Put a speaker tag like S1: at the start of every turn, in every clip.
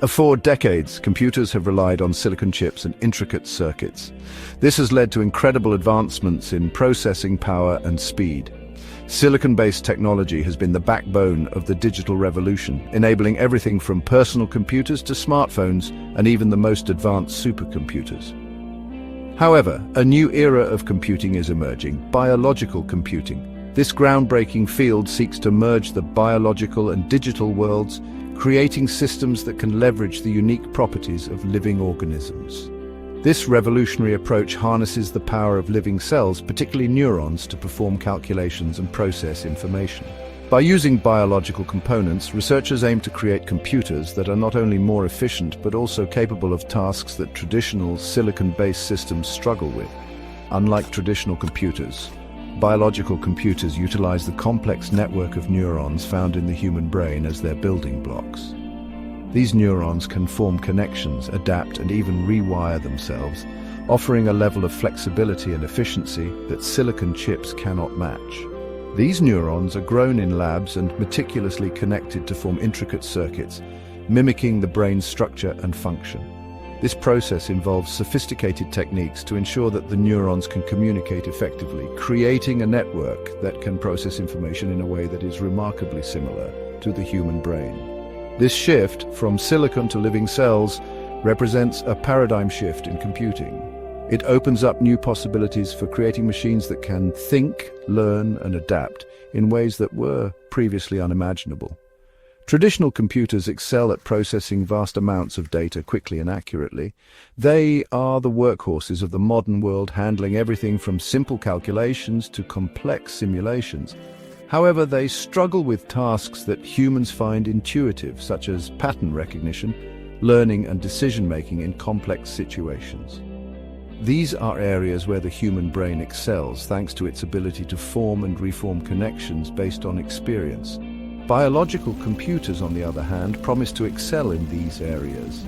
S1: For decades, computers have relied on silicon chips and intricate circuits. This has led to incredible advancements in processing power and speed. Silicon-based technology has been the backbone of the digital revolution, enabling everything from personal computers to smartphones and even the most advanced supercomputers. However, a new era of computing is emerging: biological computing. This groundbreaking field seeks to merge the biological and digital worlds, creating systems that can leverage the unique properties of living organisms. This revolutionary approach harnesses the power of living cells, particularly neurons, to perform calculations and process information. By using biological components, researchers aim to create computers that are not only more efficient but also capable of tasks that traditional silicon-based systems struggle with. Unlike traditional computers, biological computers utilize the complex network of neurons found in the human brain as their building blocks. These neurons can form connections, adapt, and even rewire themselves, offering a level of flexibility and efficiency that silicon chips cannot match. These neurons are grown in labs and meticulously connected to form intricate circuits, mimicking the brain's structure and function. This process involves sophisticated techniques to ensure that the neurons can communicate effectively, creating a network that can process information in a way that is remarkably similar to the human brain. This shift from silicon to living cells represents a paradigm shift in computing. It opens up new possibilities for creating machines that can think, learn, and adapt in ways that were previously unimaginable. Traditional computers excel at processing vast amounts of data quickly and accurately. They are the workhorses of the modern world, handling everything from simple calculations to complex simulations. However, they struggle with tasks that humans find intuitive, such as pattern recognition, learning, and decision-making in complex situations. These are areas where the human brain excels, thanks to its ability to form and reform connections based on experience. Biological computers, on the other hand, promise to excel in these areas.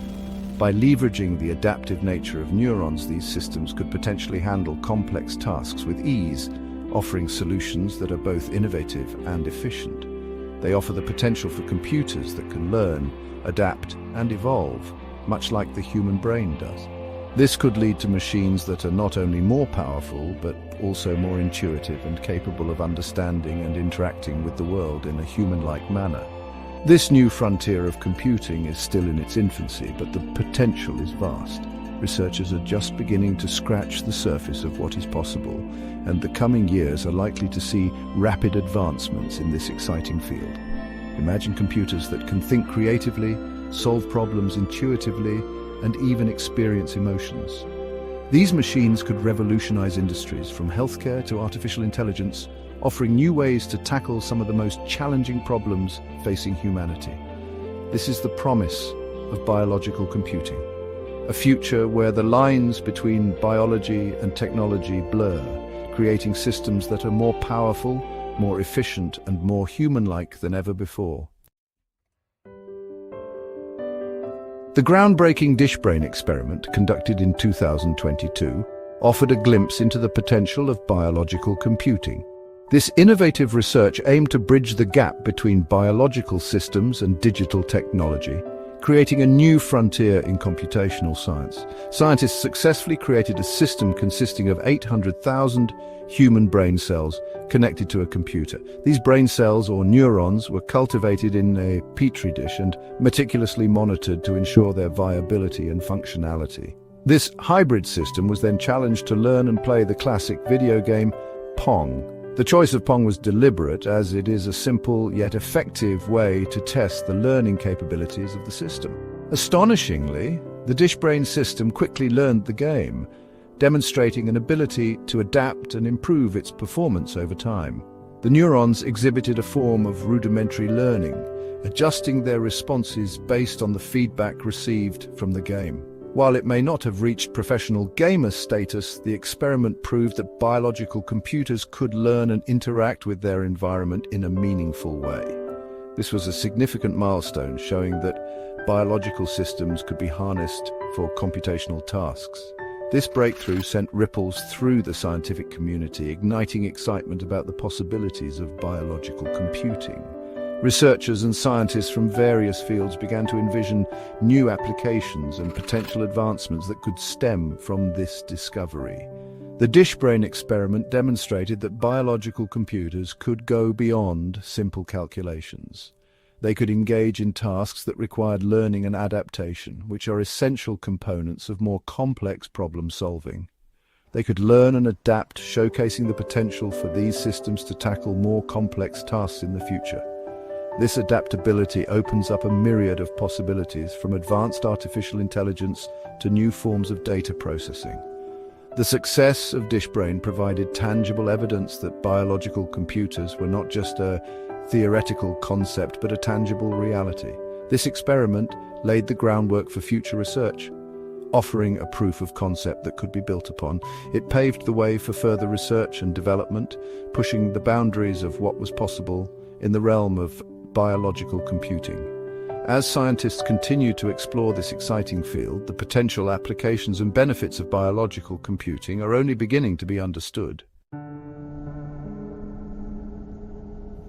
S1: By leveraging the adaptive nature of neurons, these systems could potentially handle complex tasks with ease, offering solutions that are both innovative and efficient. They offer the potential for computers that can learn, adapt, and evolve, much like the human brain does. This could lead to machines that are not only more powerful, but also more intuitive and capable of understanding and interacting with the world in a human-like manner. This new frontier of computing is still in its infancy, but the potential is vast. Researchers are just beginning to scratch the surface of what is possible, and the coming years are likely to see rapid advancements in this exciting field. Imagine computers that can think creatively, solve problems intuitively, and even experience emotions. These machines could revolutionize industries from healthcare to artificial intelligence, offering new ways to tackle some of the most challenging problems facing humanity. This is the promise of biological computing, a future where the lines between biology and technology blur, creating systems that are more powerful, more efficient, and more human-like than ever before. The groundbreaking DishBrain experiment, conducted in 2022, offered a glimpse into the potential of biological computing. This innovative research aimed to bridge the gap between biological systems and digital technology, creating a new frontier in computational science. Scientists successfully created a system consisting of 800,000 human brain cells connected to a computer. These brain cells, or neurons, were cultivated in a petri dish and meticulously monitored to ensure their viability and functionality. This hybrid system was then challenged to learn and play the classic video game Pong. The choice of Pong was deliberate, as it is a simple yet effective way to test the learning capabilities of the system. Astonishingly, the DishBrain system quickly learned the game, demonstrating an ability to adapt and improve its performance over time. The neurons exhibited a form of rudimentary learning, adjusting their responses based on the feedback received from the game. While it may not have reached professional gamer status, the experiment proved that biological computers could learn and interact with their environment in a meaningful way. This was a significant milestone, showing that biological systems could be harnessed for computational tasks. This breakthrough sent ripples through the scientific community, igniting excitement about the possibilities of biological computing. Researchers and scientists from various fields began to envision new applications and potential advancements that could stem from this discovery. The DishBrain experiment demonstrated that biological computers could go beyond simple calculations. They could engage in tasks that required learning and adaptation, which are essential components of more complex problem solving. They could learn and adapt, showcasing the potential for these systems to tackle more complex tasks in the future. This adaptability opens up a myriad of possibilities, from advanced artificial intelligence to new forms of data processing. The success of DishBrain provided tangible evidence that biological computers were not just a theoretical concept but a tangible reality. This experiment laid the groundwork for future research, offering a proof of concept that could be built upon. It paved the way for further research and development, pushing the boundaries of what was possible in the realm of biological computing. As scientists continue to explore this exciting field, the potential applications and benefits of biological computing are only beginning to be understood.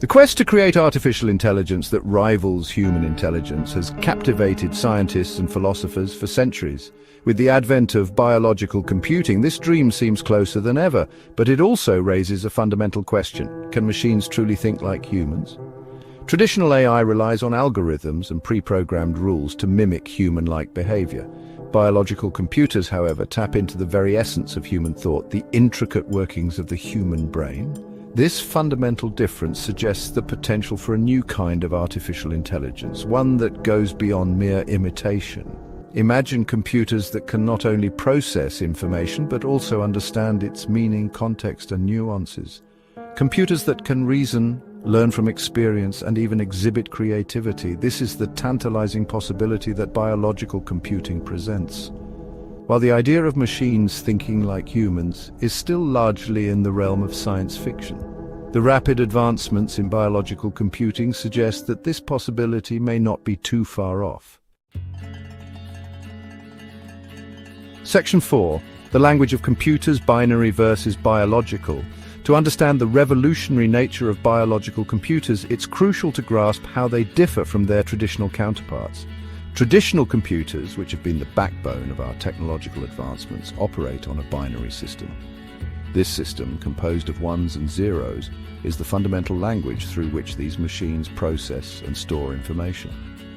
S1: The quest to create artificial intelligence that rivals human intelligence has captivated scientists and philosophers for centuries. With the advent of biological computing, this dream seems closer than ever, but it also raises a fundamental question. Can machines truly think like humans? Traditional AI relies on algorithms and pre-programmed rules to mimic human-like behavior. Biological computers, however, tap into the very essence of human thought, the intricate workings of the human brain. This fundamental difference suggests the potential for a new kind of artificial intelligence, one that goes beyond mere imitation. Imagine computers that can not only process information but also understand its meaning, context, and nuances. Computers that can reason, learn from experience, and even exhibit creativity. This is the tantalizing possibility that biological computing presents. While the idea of machines thinking like humans is still largely in the realm of science fiction, the rapid advancements in biological computing suggest that this possibility may not be too far off. Section 4. The language of computers, binary versus biological. To understand the revolutionary nature of biological computers, it's crucial to grasp how they differ from their traditional counterparts. Traditional computers, which have been the backbone of our technological advancements, operate on a binary system. This system, composed of ones and zeros, is the fundamental language through which these machines process and store information.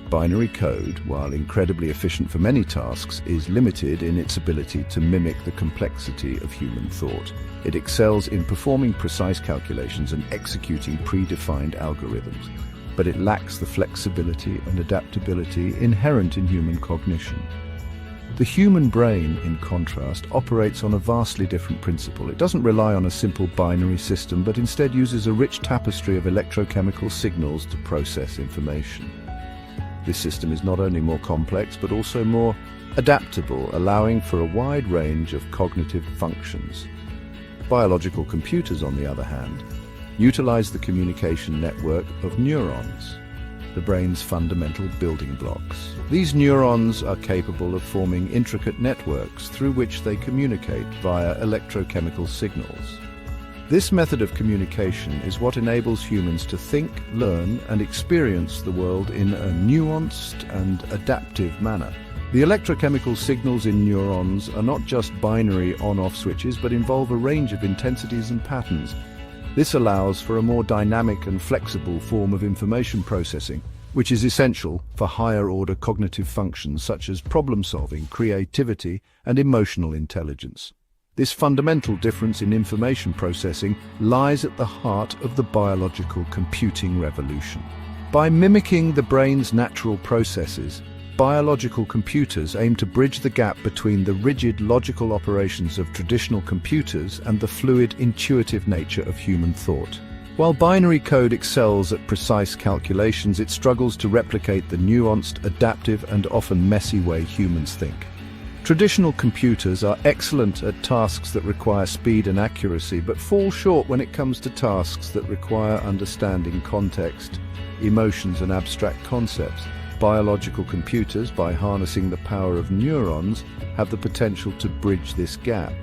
S1: Binary code, while incredibly efficient for many tasks, is limited in its ability to mimic the complexity of human thought. It excels in performing precise calculations and executing predefined algorithms, but it lacks the flexibility and adaptability inherent in human cognition. The human brain, in contrast, operates on a vastly different principle. It doesn't rely on a simple binary system, but instead uses a rich tapestry of electrochemical signals to process information. This system is not only more complex, but also more adaptable, allowing for a wide range of cognitive functions. Biological computers, on the other hand, utilize the communication network of neurons, the brain's fundamental building blocks. These neurons are capable of forming intricate networks through which they communicate via electrochemical signals. This method of communication is what enables humans to think, learn, and experience the world in a nuanced and adaptive manner. The electrochemical signals in neurons are not just binary on-off switches, but involve a range of intensities and patterns. This allows for a more dynamic and flexible form of information processing, which is essential for higher-order cognitive functions such as problem-solving, creativity, and emotional intelligence. This fundamental difference in information processing lies at the heart of the biological computing revolution. By mimicking the brain's natural processes, biological computers aim to bridge the gap between the rigid logical operations of traditional computers and the fluid, intuitive nature of human thought. While binary code excels at precise calculations, it struggles to replicate the nuanced, adaptive, and often messy way humans think. Traditional computers are excellent at tasks that require speed and accuracy, but fall short when it comes to tasks that require understanding context, emotions, and abstract concepts. Biological computers, by harnessing the power of neurons, have the potential to bridge this gap.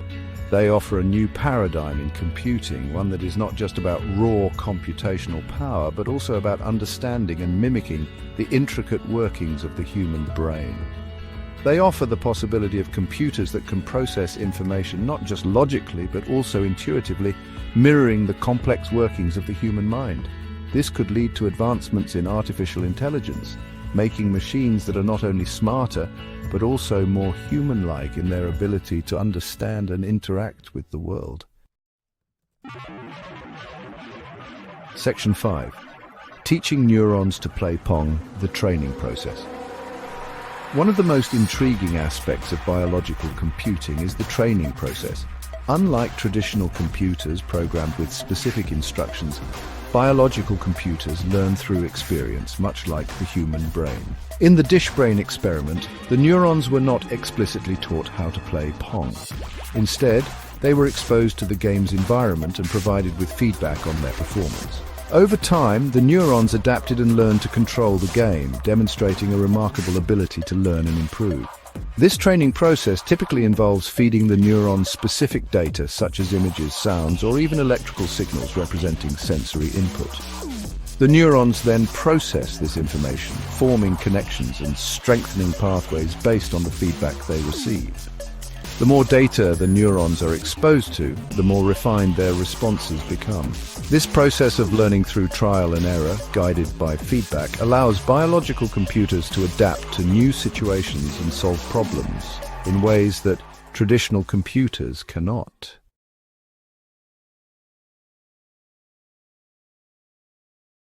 S1: They offer a new paradigm in computing, one that is not just about raw computational power, but also about understanding and mimicking the intricate workings of the human brain. They offer the possibility of computers that can process information not just logically, but also intuitively, mirroring the complex workings of the human mind. This could lead to advancements in artificial intelligence, making machines that are not only smarter, but also more human-like in their ability to understand and interact with the world. Section 5. Teaching neurons to play Pong, the training process. One of the most intriguing aspects of biological computing is the training process. Unlike traditional computers programmed with specific instructions, biological computers learn through experience, much like the human brain. In the dish brain experiment, the neurons were not explicitly taught how to play Pong. Instead, they were exposed to the game's environment and provided with feedback on their performance. Over time, the neurons adapted and learned to control the game, demonstrating a remarkable ability to learn and improve. This training process typically involves feeding the neurons specific data such as images, sounds, or even electrical signals representing sensory input. The neurons then process this information, forming connections and strengthening pathways based on the feedback they receive. The more data the neurons are exposed to, the more refined their responses become. This process of learning through trial and error, guided by feedback, allows biological computers to adapt to new situations and solve problems in ways that traditional computers cannot.